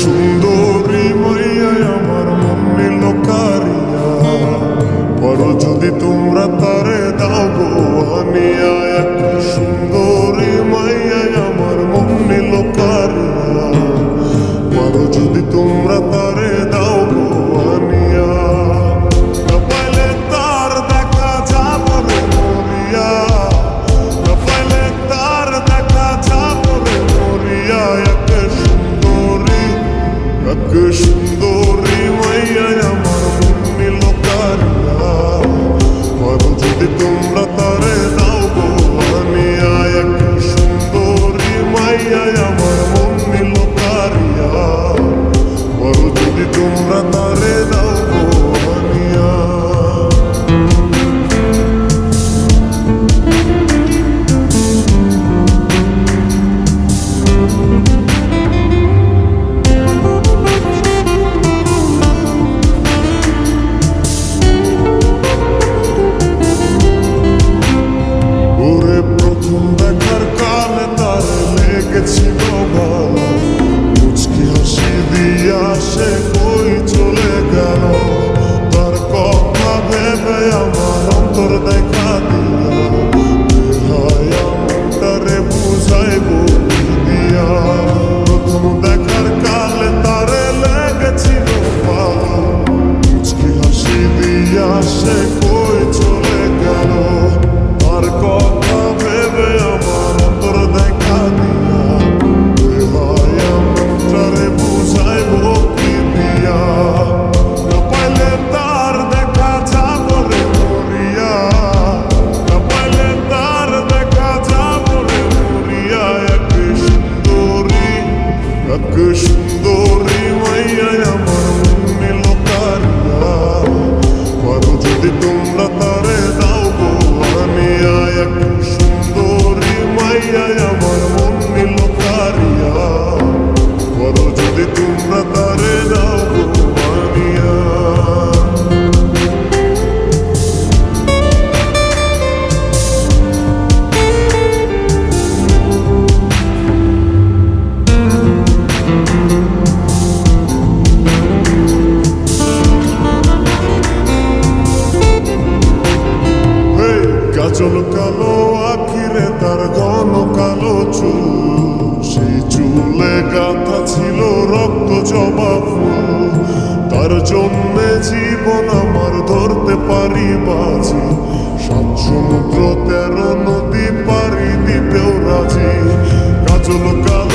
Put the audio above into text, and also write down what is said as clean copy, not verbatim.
সুন্দরী মাইয়া আমার মন নিল কারিয়া, বড় যদি তোমরা তারে দাও গো আনিয়া। এক সুন্দরী মাইয়া আমার মন নিল কারিয়া, বড় যদি তোমরা তারে দাও গো আনিয়া। না পাইলে তার দেখা যাব রে মরিয়া, না পাইলে তার দেখা যাব রে মরিয়া। এক সুন্দরী মাইয়া আমার মন নিল কারিয়া, বড় যদি তোমরা তারে দাও গো আনিয়া। এক সুন্দরী মাইয়া আমার মন নিল কারিয়া, বড় যদি তোমরা তারে দাও গো আনিয়া। দেখার কালে তার লেগেছিল ভালো, মুচকি হাসি দিয়া সে কই চলে গেল। তার কথা ভেবে আমার অন্তর দেখা দিয়া, মনটারে বুঝাইব দিয়া। প্রথম দেখার কালে তার লেগেছিল ভালো, মুচকি হাসি দিয়া সে কই চলে গেল। তার কথা ভেবে আমার অন্তর দেখা দিয়া, মনটারে বুঝাইব কি দিয়া। না পাইলে তার দেখা যাব রে মরিয়া, না পাইলে তার দেখা যাব রে মরিয়া। এক সুন্দরী মাইয়া আমার মন নিল কারিয়া, বড় যদি তোমরা তারে দাও গো আনিয়া। এক সুন্দরী মাইয়া আমার মন নিল কারিয়া, বড় যদি তোমরা তারে দাও গো আনিয়া। কাজল কালো আখিরে তার ঘন কালো চুল, সেই চুলে গাঁথা ছিল রক্ত জবা ফুল। তার জন্যে জীবন আমার ধরতে পারি বাজি, 7 সমুদ্র 13 নদী পাড়ি দিতেও রাজি। কাজল কালো